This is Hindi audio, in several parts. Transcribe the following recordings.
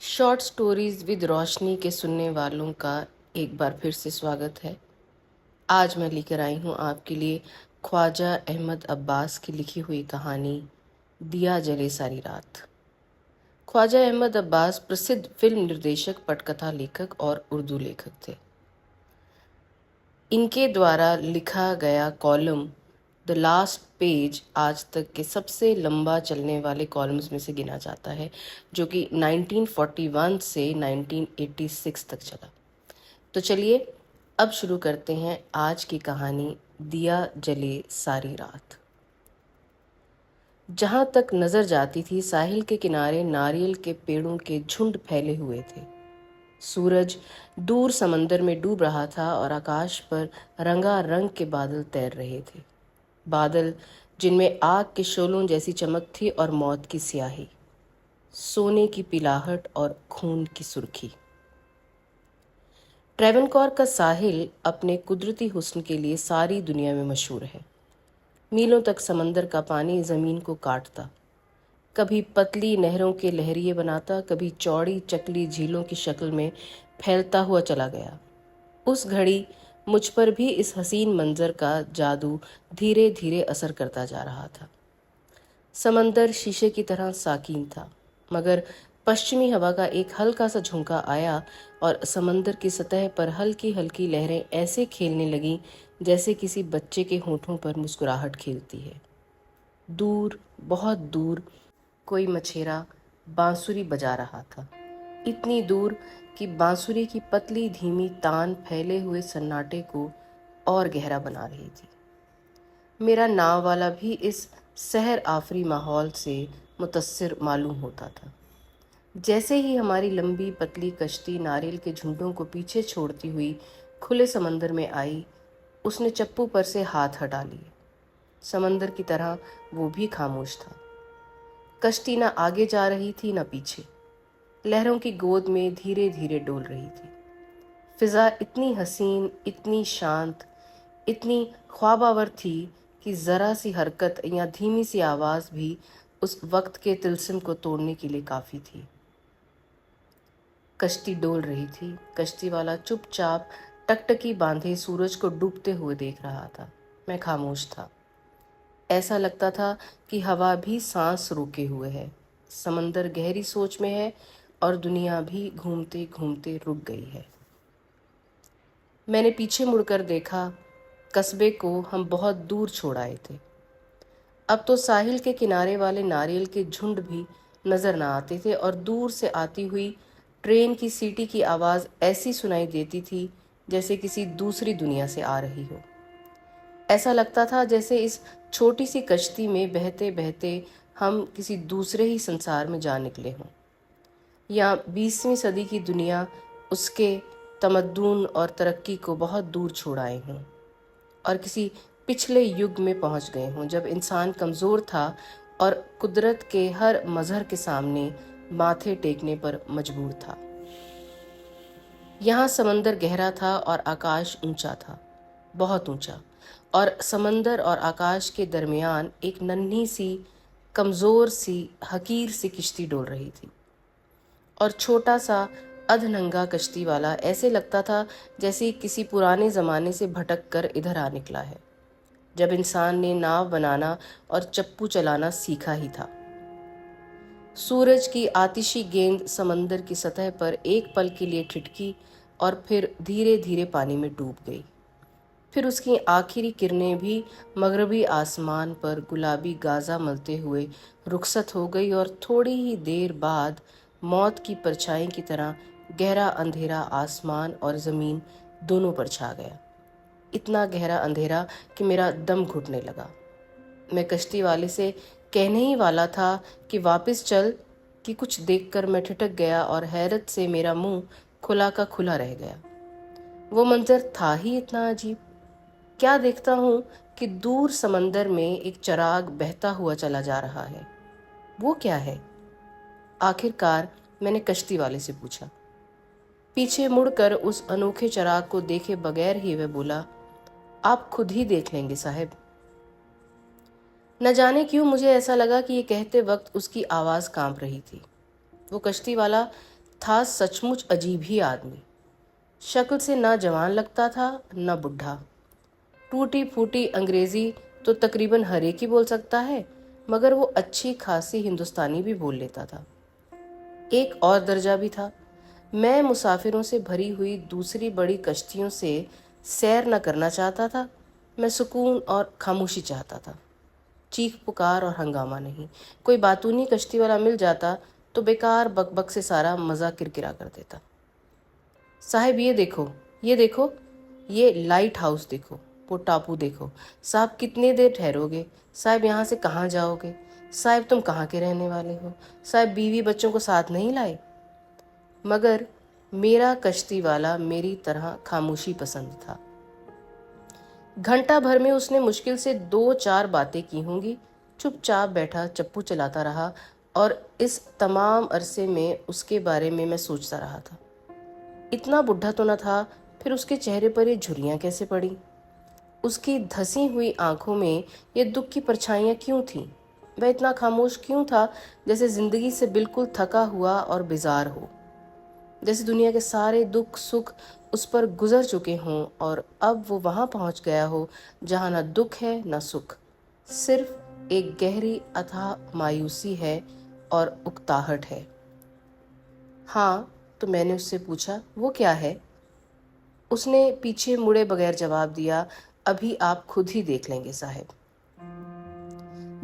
शॉर्ट स्टोरीज विद रोशनी के सुनने वालों का एक बार फिर से स्वागत है। आज मैं लेकर आई हूँ आपके लिए ख्वाजा अहमद अब्बास की लिखी हुई कहानी दिया जले सारी रात। ख्वाजा अहमद अब्बास प्रसिद्ध फिल्म निर्देशक, पटकथा लेखक और उर्दू लेखक थे। इनके द्वारा लिखा गया कॉलम द लास्ट पेज आज तक के सबसे लंबा चलने वाले कॉलम्स में से गिना जाता है, जो कि 1941 से 1986 तक चला। तो चलिए अब शुरू करते हैं आज की कहानी दिया जले सारी रात। जहाँ तक नजर जाती थी, साहिल के किनारे नारियल के पेड़ों के झुंड फैले हुए थे। सूरज दूर समंदर में डूब रहा था और आकाश पर रंगारंग के बादल तैर रहे थे। बादल जिनमें आग के शोलों जैसी चमक थी और मौत की स्याही, सोने की पिलाहट और खून की सुर्खी। ट्रेवनकोर का साहिल अपने कुदरती हुस्न के लिए सारी दुनिया में मशहूर है। मीलों तक समंदर का पानी जमीन को काटता, कभी पतली नहरों के लहरिए बनाता, कभी चौड़ी चकली झीलों की शक्ल में फैलता हुआ चला गया। उस घड़ी मुझ पर भी इस हसीन मंजर का जादू धीरे धीरे असर करता जा रहा था। समंदर शीशे की तरह साकीन था, मगर पश्चिमी हवा का एक हल्का सा झोंका आया और समंदर की सतह पर हल्की हल्की लहरें ऐसे खेलने लगीं जैसे किसी बच्चे के होठों पर मुस्कुराहट खेलती है। दूर, बहुत दूर कोई मछेरा बांसुरी बजा रहा था, इतनी दूर कि बांसुरी की पतली धीमी तान फैले हुए सन्नाटे को और गहरा बना रही थी। मेरा नाव वाला भी इस सहर आफरी माहौल से मुतस्सिर मालूम होता था। जैसे ही हमारी लंबी पतली कश्ती नारियल के झुंडों को पीछे छोड़ती हुई खुले समंदर में आई, उसने चप्पू पर से हाथ हटा लिए। समंदर की तरह वो भी खामोश था। कश्ती न आगे जा रही थी न पीछे, लहरों की गोद में धीरे धीरे डोल रही थी। फिजा इतनी हसीन, इतनी शांत, इतनी ख्वाबावर थी कि जरा सी हरकत या धीमी सी आवाज भी उस वक्त के तिलस्म को तोड़ने के लिए काफी थी। कश्ती डोल रही थी। कश्ती वाला चुपचाप टकटकी बांधे सूरज को डूबते हुए देख रहा था। मैं खामोश था। ऐसा लगता था कि हवा भी सांस रोके हुए है, समंदर गहरी सोच में है और दुनिया भी घूमते घूमते रुक गई है। मैंने पीछे मुड़कर देखा। कस्बे को हम बहुत दूर छोड़ आए थे। अब तो साहिल के किनारे वाले नारियल के झुंड भी नजर न आते थे और दूर से आती हुई ट्रेन की सीटी की आवाज ऐसी सुनाई देती थी जैसे किसी दूसरी दुनिया से आ रही हो। ऐसा लगता था जैसे इस छोटी सी कश्ती में बहते बहते हम किसी दूसरे ही संसार में जा निकले हों, या 20वीं सदी की दुनिया उसके तमद्दुन और तरक्की को बहुत दूर छोड़ आए हों और किसी पिछले युग में पहुंच गए हों जब इंसान कमज़ोर था और कुदरत के हर मजहर के सामने माथे टेकने पर मजबूर था। यहाँ समंदर गहरा था और आकाश ऊंचा था, बहुत ऊंचा, और समंदर और आकाश के दरमियान एक नन्ही सी, कमज़ोर सी, हकीर सी किश्ती डोल रही थी। और छोटा सा अधनंगा कश्ती वाला ऐसे लगता था जैसे किसी पुराने ज़माने से भटक कर इधर आ निकला है, जब इंसान ने नाव बनाना और चप्पू चलाना सीखा ही था। सूरज की आतिशी गेंद समंदर की सतह पर एक पल के लिए ठिठकी और फिर धीरे धीरे पानी में डूब गई। फिर उसकी आखिरी किरणें भी मगरबी आसमान पर गुलाबी गाजा मलते हुए रुखसत हो गई और थोड़ी ही देर बाद मौत की परछाई की तरह गहरा अंधेरा आसमान और ज़मीन दोनों पर छा गया। इतना गहरा अंधेरा कि मेरा दम घुटने लगा। मैं कश्ती वाले से कहने ही वाला था कि वापस चल, कि कुछ देखकर मैं ठिठक गया और हैरत से मेरा मुंह खुला का खुला रह गया। वो मंजर था ही इतना अजीब। क्या देखता हूँ कि दूर समंदर में एक चिराग बहता हुआ चला जा रहा है। वो क्या है? आखिरकार मैंने कश्ती वाले से पूछा। पीछे मुड़कर उस अनोखे चिराग को देखे बगैर ही वह बोला, आप खुद ही देख लेंगे साहब। न जाने क्यों मुझे ऐसा लगा कि ये कहते वक्त उसकी आवाज़ कांप रही थी। वो कश्ती वाला था सचमुच अजीब ही आदमी। शक्ल से ना जवान लगता था न बुढ़ा। टूटी फूटी अंग्रेजी तो तकरीबन हर एक ही बोल सकता है, मगर वो अच्छी खासी हिंदुस्तानी भी बोल लेता था। एक और दर्जा भी था। मैं मुसाफिरों से भरी हुई दूसरी बड़ी कश्तियों से सैर न करना चाहता था। मैं सुकून और खामोशी चाहता था, चीख पुकार और हंगामा नहीं। कोई बातूनी कश्ती वाला मिल जाता तो बेकार बकबक से सारा मज़ा किरकिरा कर देता। साहब ये देखो, ये देखो, ये लाइट हाउस देखो, वो टापू देखो। साहब कितने देर ठहरोगे? साहब यहाँ से कहाँ जाओगे? साहब तुम कहाँ के रहने वाले हो? साहब बीवी बच्चों को साथ नहीं लाए? मगर मेरा कश्ती वाला मेरी तरह खामोशी पसंद था। घंटा भर में उसने मुश्किल से 2-4 बातें की होंगी। चुपचाप बैठा चप्पू चलाता रहा और इस तमाम अरसे में उसके बारे में मैं सोचता रहा था। इतना बुढ़ा तो न था, फिर उसके चेहरे पर ये झुर्रियाँ कैसे पड़ी? उसकी धसी हुई आंखों में ये दुख की परछाइयाँ क्यों थीं? वह इतना खामोश क्यों था, जैसे जिंदगी से बिल्कुल थका हुआ और बेजार हो, जैसे दुनिया के सारे दुख सुख उस पर गुजर चुके हों और अब वो वहां पहुंच गया हो जहां न दुख है न सुख, सिर्फ एक गहरी अथाह मायूसी है और उकताहट है। हाँ, तो मैंने उससे पूछा, वो क्या है? उसने पीछे मुड़े बगैर जवाब दिया, अभी आप खुद ही देख लेंगे साहब।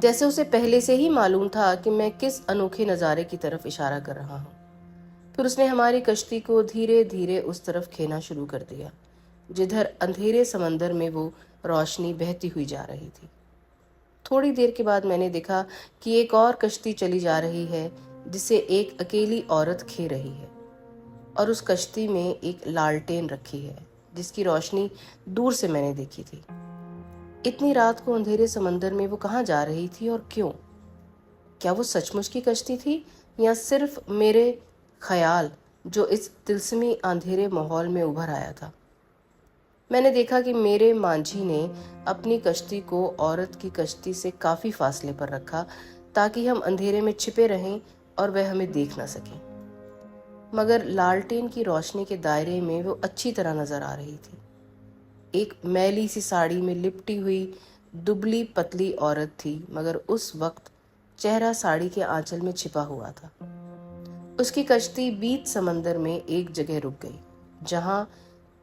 जैसे उसे पहले से ही मालूम था कि मैं किस अनोखे नज़ारे की तरफ इशारा कर रहा हूँ। फिर उसने हमारी कश्ती को धीरे धीरे उस तरफ खेना शुरू कर दिया जिधर अंधेरे समंदर में वो रोशनी बहती हुई जा रही थी। थोड़ी देर के बाद मैंने देखा कि एक और कश्ती चली जा रही है जिसे एक अकेली औरत खे रही है, और उस कश्ती में एक लालटेन रखी है जिसकी रोशनी दूर से मैंने देखी थी। इतनी रात को अंधेरे समंदर में वो कहाँ जा रही थी और क्यों? क्या वो सचमुच की कश्ती थी या सिर्फ मेरे ख्याल जो इस तिलस्मी अंधेरे माहौल में उभर आया था? मैंने देखा कि मेरे मांझी ने अपनी कश्ती को औरत की कश्ती से काफी फासले पर रखा ताकि हम अंधेरे में छिपे रहें और वह हमें देख न सके। मगर लालटेन की रोशनी के दायरे में वो अच्छी तरह नजर आ रही थी। एक मैली सी साड़ी में लिपटी हुई दुबली पतली औरत थी, मगर उस वक्त चेहरा साड़ी के आंचल में छिपा हुआ था। उसकी कश्ती बीच समंदर में एक जगह रुक गई जहां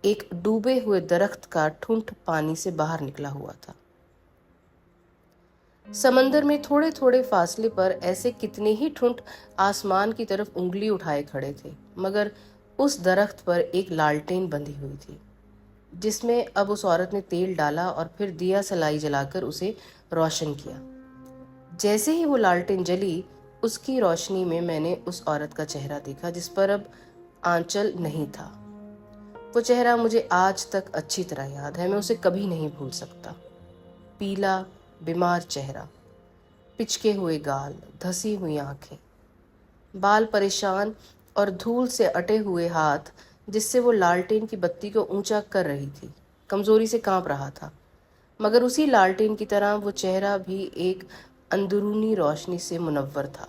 एक डूबे हुए दरख्त का ठुंठ पानी से बाहर निकला हुआ था। समंदर में थोड़े थोड़े फासले पर ऐसे कितने ही ठुंठ आसमान की तरफ उंगली उठाए खड़े थे, मगर उस दरख्त पर एक लालटेन बंधी हुई थी जिसमें अब उस औरत ने तेल डाला और फिर दिया सलाई जलाकर उसे रोशन किया। जैसे ही वो लालटेन जली, उसकी रोशनी में मैंने उस औरत का चेहरा देखा जिस पर अब आंचल नहीं था। वो चेहरा मुझे आज तक अच्छी तरह याद है, मैं उसे कभी नहीं भूल सकता। पीला बीमार चेहरा, पिचके हुए गाल, धसी हुई आंखें, बाल परेशान और धूल से अटे हुए हाथ जिससे वो लालटेन की बत्ती को ऊंचा कर रही थी, कमजोरी से कांप रहा था। मगर उसी लालटेन की तरह वो चेहरा भी एक अंदरूनी रोशनी से मुनव्वर था।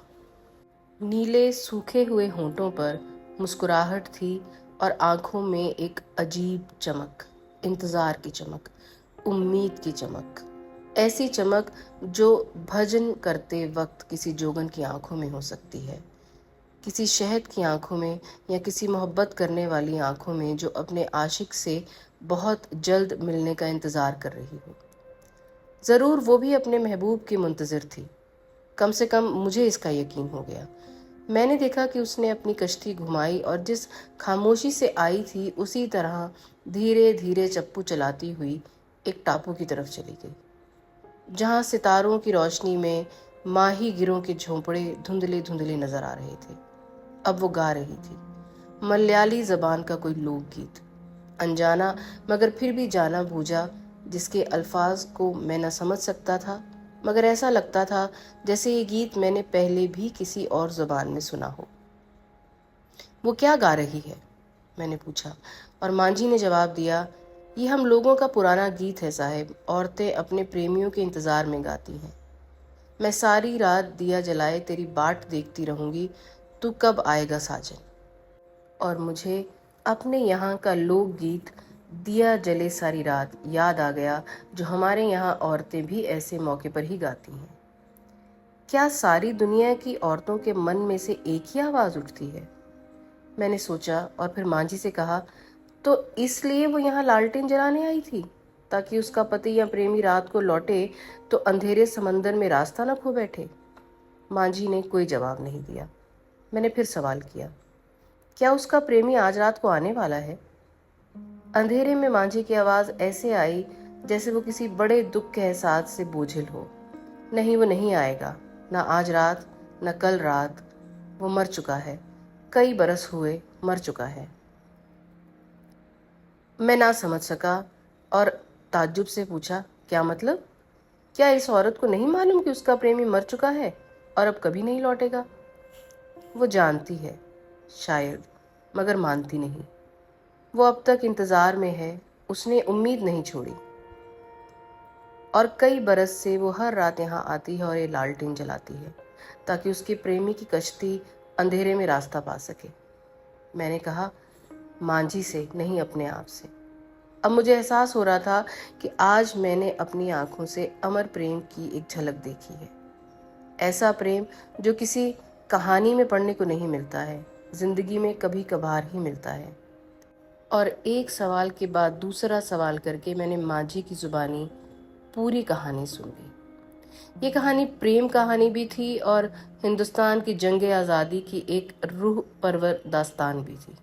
नीले सूखे हुए होंठों पर मुस्कुराहट थी और आंखों में एक अजीब चमक, इंतजार की चमक, उम्मीद की चमक, ऐसी चमक जो भजन करते वक्त किसी जोगन की आंखों में हो सकती है, किसी शहद की आंखों में, या किसी मोहब्बत करने वाली आंखों में जो अपने आशिक से बहुत जल्द मिलने का इंतजार कर रही हो। ज़रूर वो भी अपने महबूब की मुंतज़िर थी। कम से कम मुझे इसका यकीन हो गया। मैंने देखा कि उसने अपनी कश्ती घुमाई और जिस खामोशी से आई थी उसी तरह धीरे धीरे चप्पू चलाती हुई एक टापू की तरफ चली गई जहाँ सितारों की रोशनी में माही गिरों के झोंपड़े धुंधले धुंधले नजर आ रहे थे। अब वो गा रही थी मलयाली जबान का कोई लोकगीत, अनजाना मगर फिर भी जाना बूझा, जिसके अल्फाज को मैं न समझ सकता था, मगर ऐसा लगता था जैसे ये गीत मैंने पहले भी किसी और जुबान में सुना हो। वो क्या गा रही है? मैंने पूछा, और मांझी ने जवाब दिया, ये हम लोगों का पुराना गीत है साहब, औरतें अपने प्रेमियों के इंतजार में गाती हैं। मैं सारी रात दिया जलाए तेरी बाट देखती रहूंगी, तू कब आएगा साजन। और मुझे अपने यहाँ का लोकगीत दिया जले सारी रात याद आ गया, जो हमारे यहाँ औरतें भी ऐसे मौके पर ही गाती हैं। क्या सारी दुनिया की औरतों के मन में से एक ही आवाज उठती है? मैंने सोचा और फिर मांझी से कहा, तो इसलिए वो यहाँ लालटेन जलाने आई थी, ताकि उसका पति या प्रेमी रात को लौटे तो अंधेरे समंदर में रास्ता न खो बैठे। मांझी ने कोई जवाब नहीं दिया। मैंने फिर सवाल किया, क्या उसका प्रेमी आज रात को आने वाला है? अंधेरे में मांझी की आवाज ऐसे आई जैसे वो किसी बड़े दुख के एहसास से बोझिल हो। नहीं, वो नहीं आएगा, ना आज रात, न कल रात। वो मर चुका है, कई बरस हुए मर चुका है। मैं ना समझ सका और ताज्जुब से पूछा, क्या मतलब? क्या इस औरत को नहीं मालूम कि उसका प्रेमी मर चुका है और अब कभी नहीं लौटेगा? वो जानती है शायद, मगर मानती नहीं। वो अब तक इंतजार में है, उसने उम्मीद नहीं छोड़ी। और कई बरस से वो हर रात यहाँ आती है और ये लालटेन जलाती है, ताकि उसके प्रेमी की कश्ती अंधेरे में रास्ता पा सके। मैंने कहा, मांझी से नहीं, अपने आप से। अब मुझे एहसास हो रहा था कि आज मैंने अपनी आंखों से अमर प्रेम की एक झलक देखी है। ऐसा प्रेम जो किसी कहानी में पढ़ने को नहीं मिलता है, जिंदगी में कभी कभार ही मिलता है। और एक सवाल के बाद दूसरा सवाल करके मैंने मांझी की जुबानी पूरी कहानी सुन ली। ये कहानी प्रेम कहानी भी थी और हिंदुस्तान की जंग आज़ादी की एक रूह परवर दास्तान भी थी।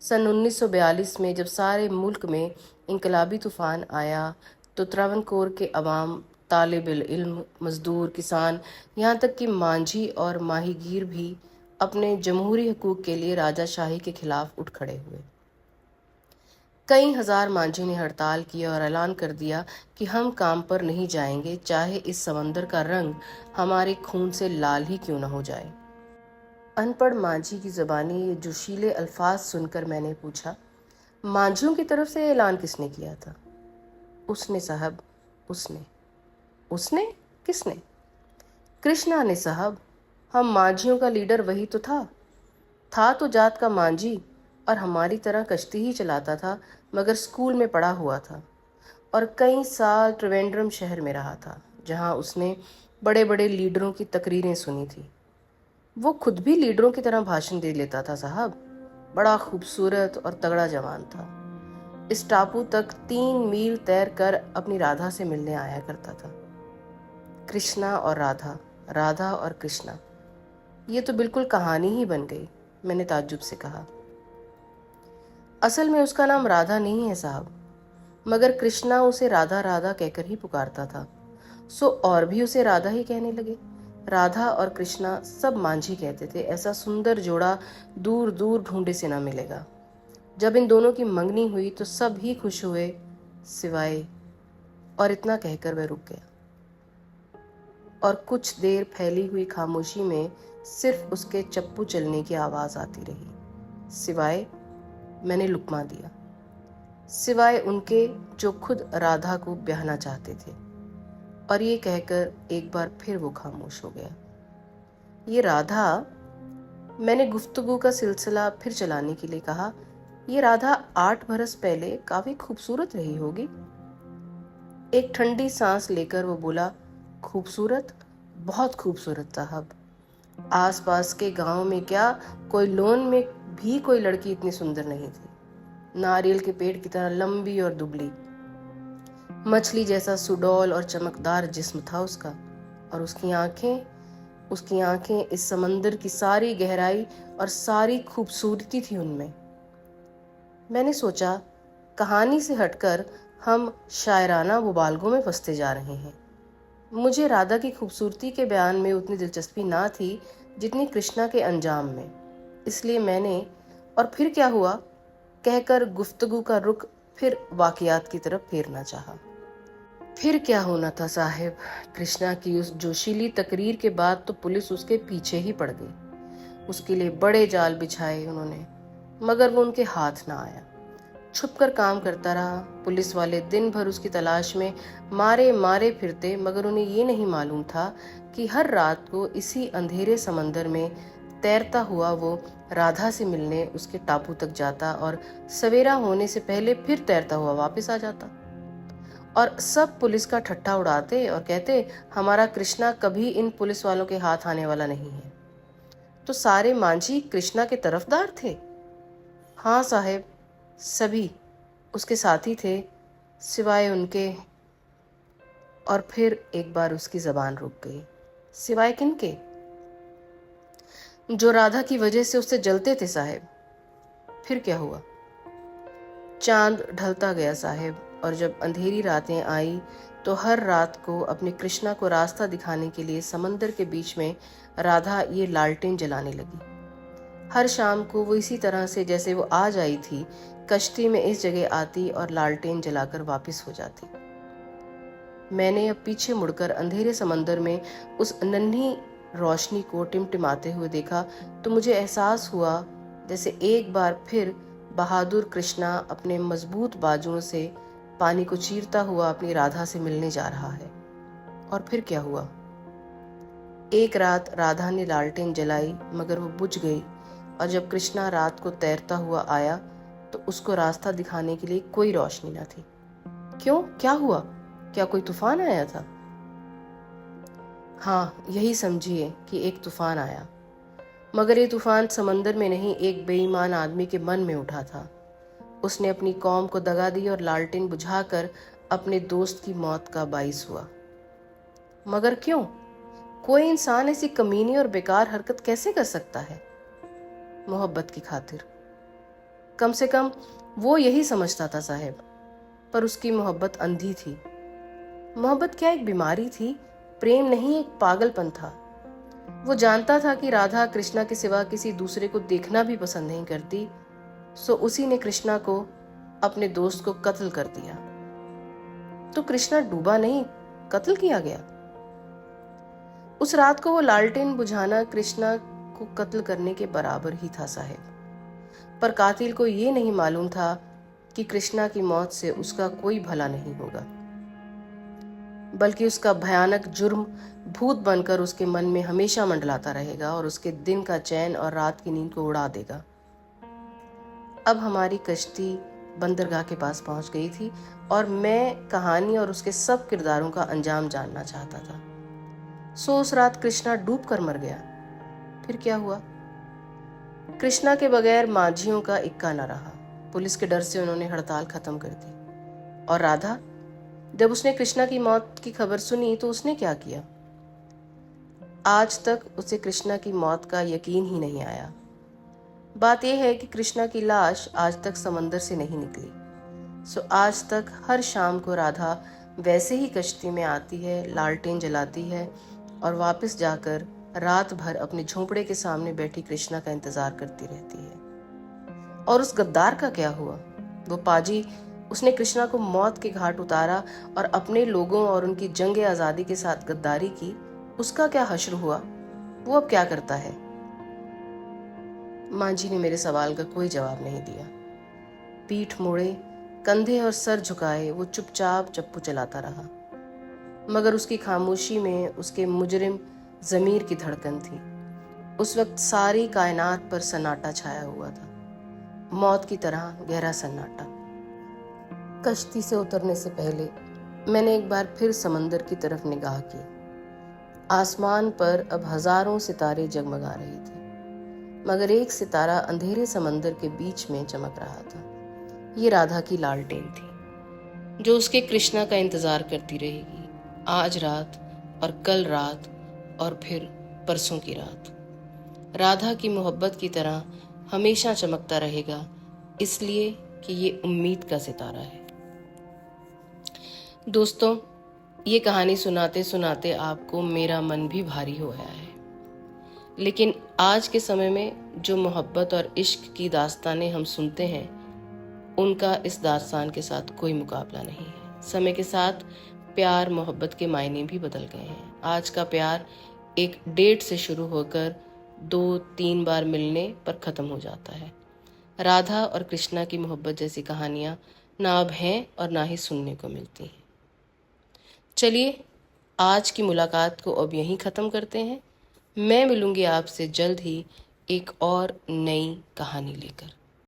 सन 1942 में जब सारे मुल्क में इनकलाबी तूफान आया तो त्रावणकोर के अवाम, तालिब इल्म, मजदूर, किसान, यहाँ तक कि मांझी और माहीगीर भी अपने जमहूरी हकूक़ के लिए राजाशाही के खिलाफ उठ खड़े हुए। कई हजार मांझी ने हड़ताल की और ऐलान कर दिया कि हम काम पर नहीं जाएंगे, चाहे इस समंदर का रंग हमारे खून से लाल ही क्यों न हो जाए। अनपढ़ मांझी की ज़बानी ये जोशीले अल्फाज सुनकर मैंने पूछा, मांझियों की तरफ से ऐलान किसने किया था? उसने साहब, उसने। उसने? किसने? कृष्णा ने साहब। हम मांझियों का लीडर वही तो था तो जात का मांझी, और हमारी तरह कश्ती ही चलाता था, मगर स्कूल में पढ़ा हुआ था और कई साल त्रिवेंद्रम शहर में रहा था, जहां उसने बड़े बड़े लीडरों की तकरीरें सुनी थी। वो खुद भी लीडरों की तरह भाषण दे लेता था साहब। बड़ा खूबसूरत और तगड़ा जवान था। इस टापू तक 3 मील तैर कर अपनी राधा से मिलने आया करता था। कृष्णा और राधा, राधा और कृष्णा, ये तो बिल्कुल कहानी ही बन गई। मैंने ताज्जुब से कहा। असल में उसका नाम राधा नहीं है साहब, मगर कृष्णा उसे राधा राधा कहकर ही पुकारता था, सो और भी उसे राधा ही कहने लगे। राधा और कृष्णा सब मांझी कहते थे। ऐसा सुंदर जोड़ा दूर दूर ढूंढे से ना मिलेगा। जब इन दोनों की मंगनी हुई तो सब ही खुश हुए सिवाय, और इतना कहकर वह रुक गया। और कुछ देर फैली हुई खामोशी में सिर्फ उसके चप्पू चलने की आवाज आती रही, सिवाय, मैंने लुकमा दिया, सिवाय उनके जो खुद राधा को ब्याहना चाहते थे। और ये कहकर एक बार फिर वो खामोश हो गया। ये राधा, मैंने गुफ्तगू का सिलसिला फिर चलाने के लिए कहा, ये राधा 8 बरस पहले काफी खूबसूरत रही होगी। एक ठंडी सांस लेकर वो बोला, खूबसूरत, बहुत खूबसूरत साहब। आसपास के गांव में क्या, कोई लोन में भी कोई लड़की इतनी सुंदर नहीं थी। नारियल के पेड़ की तरह लंबी और दुबली, मछली जैसा सुडौल और चमकदार जिस्म था उसका, और उसकी आंखें इस समंदर की सारी गहराई और सारी खूबसूरती थी उनमें। मैंने सोचा, कहानी से हटकर हम शायराना मुबालगों में फंसते जा रहे हैं। मुझे राधा की खूबसूरती के बयान में उतनी दिलचस्पी ना थी जितनी कृष्णा के अंजाम में, इसलिए मैंने और फिर क्या हुआ कहकर गुफ्तगू का रुख फिर वाकयात की तरफ फेरना चाहा। फिर क्या होना था साहिब, कृष्णा की उस जोशीली तकरीर के बाद तो पुलिस उसके पीछे ही पड़ गई। उसके लिए बड़े जाल बिछाए उन्होंने, मगर वो उनके हाथ ना आया। छुपकर काम करता रहा। पुलिस वाले दिन भर उसकी तलाश में मारे मारे फिरते, मगर उन्हें ये नहीं मालूम था कि हर रात को इसी अंधेरे समंदर में तैरता हुआ वो राधा से मिलने उसके टापू तक जाता और सवेरा होने से पहले फिर तैरता हुआ वापस आ जाता। और सब पुलिस का ठट्ठा उड़ाते और कहते हमारा कृष्णा कभी इन पुलिस वालों के हाथ आने वाला नहीं है। तो सारे मांझी कृष्णा के तरफदार थे? हाँ साहेब, सभी उसके साथी थे सिवाय उनके। और फिर एक बार उसकी जबान रुक गई। सिवाय किनके? जो राधा की वजह से उससे जलते थे साहेब। फिर क्या हुआ? चांद ढलता गया साहेब, और जब अंधेरी रातें आई तो हर रात को अपने कृष्णा को रास्ता दिखाने के लिए समंदर के बीच में राधा ये लालटेन जलाने लगी। हर शाम को वो इसी तरह से जैसे वो आज आई थी, कश्ती में इस जगह आती और लालटेन जलाकर वापस हो जाती। मैंने अब पीछे मुड़कर अंधेरे समंदर में उस नन्ही रोशनी को टिमटिमाते हुए देखा तो मुझे एहसास हुआ जैसे एक बार फिर बहादुर कृष्णा अपने मजबूत बाजुओं से पानी को चीरता हुआ अपनी राधा से मिलने जा रहा है। और फिर क्या हुआ? एक रात राधा ने लालटेन जलाई मगर वो बुझ गई, और जब कृष्णा रात को तैरता हुआ आया तो उसको रास्ता दिखाने के लिए कोई रोशनी न थी। क्यों? क्या हुआ? क्या कोई तूफान आया था? हाँ, यही समझिए कि एक तूफान आया, मगर ये तूफान समंदर में नहीं, एक बेईमान आदमी के मन में उठा था। उसने अपनी कौम को दगा दी और लालटेन बुझाकर अपने दोस्त की मौत का बाइस हुआ। मगर क्यों? कोई इंसान ऐसी कमीनी और बेकार हरकत कैसे कर सकता है? मोहब्बत की खातिर। कम से कम वो यही समझता था साहब, पर उसकी मोहब्बत अंधी थी। मोहब्बत क्या एक बीमारी थी? प्रेम नहीं, एक पागलपन था। वो जानता था कि राधा कृष्णा के सिवा किसी दूसरे को देखना भी पसंद नहीं करती, सो उसी ने कृष्णा को, अपने दोस्त को कत्ल कर दिया। तो कृष्णा डूबा नहीं, कत्ल किया गया। उस रात को वो लालटेन बुझाना कृष्णा को कत्ल करने के बराबर ही था साहब। पर कातिल को ये नहीं मालूम था कि कृष्णा की मौत से उसका कोई भला नहीं होगा, बल्कि उसका भयानक जुर्म भूत बनकर उसके मन में हमेशा मंडलाता रहेगा और उसके दिन का चैन और रात की नींद को उड़ा देगा। अब हमारी कश्ती बंदरगाह के पास पहुंच गई थी और मैं कहानी और उसके सब किरदारों का अंजाम जानना चाहता था। सो उस रात कृष्णा डूब कर मर गया। फिर क्या हुआ? कृष्णा के बगैर माझियों का इक्का न रहा। पुलिस के डर से उन्होंने हड़ताल खत्म कर दी। और राधा, जब उसने कृष्णा की मौत की खबर सुनी तो उसने क्या किया? आज तक उसे कृष्णा की मौत का यकीन ही नहीं आया। बात यह है कि कृष्णा की लाश आज तक समंदर से नहीं निकली। सो आज तक हर शाम को राधा वैसे ही कश्ती में आती है, लालटेन जलाती है और वापस जाकर रात भर अपने झोंपड़े के सामने बैठी कृष्णा का इंतजार करती रहती है। और उस गद्दार का क्या हुआ? वो पाजी, उसने कृष्णा को मौत के घाट उतारा और अपने लोगों और उनकी जंग आजादी के साथ गद्दारी की, उसका क्या हश्र हुआ? वो अब क्या करता है? मांझी ने मेरे सवाल का कोई जवाब नहीं दिया। पीठ मोड़े, कंधे और सर झुकाए वो चुपचाप चप्पू चलाता रहा, मगर उसकी खामोशी में उसके मुजरिम जमीर की धड़कन थी। उस वक्त सारी कायनात पर सन्नाटा छाया हुआ था, मौत की तरह गहरा सन्नाटा। कश्ती से उतरने से पहले मैंने एक बार फिर समंदर की तरफ निगाह की। आसमान पर अब हजारों सितारे जगमगा रहे थे, मगर एक सितारा अंधेरे समंदर के बीच में चमक रहा था। ये राधा की लालटेन थी, जो उसके कृष्णा का इंतजार करती रहेगी, आज रात और कल रात और फिर परसों की रात। राधा की मोहब्बत की तरह हमेशा चमकता रहेगा, इसलिए कि ये उम्मीद का सितारा है। दोस्तों, ये कहानी सुनाते सुनाते आपको मेरा मन भी भारी हो गया है, लेकिन आज के समय में जो मोहब्बत और इश्क की दास्तानें हम सुनते हैं, उनका इस दास्तान के साथ कोई मुकाबला नहीं है। समय के साथ प्यार मोहब्बत के मायने भी बदल गए हैं। आज का प्यार एक डेट से शुरू होकर 2-3 बार मिलने पर ख़त्म हो जाता है। राधा और कृष्णा की मोहब्बत जैसी कहानियाँ ना अब हैं और ना ही सुनने को मिलती हैं। चलिए, आज की मुलाकात को अब यहीं ख़त्म करते हैं। मैं मिलूंगी आपसे जल्द ही एक और नई कहानी लेकर।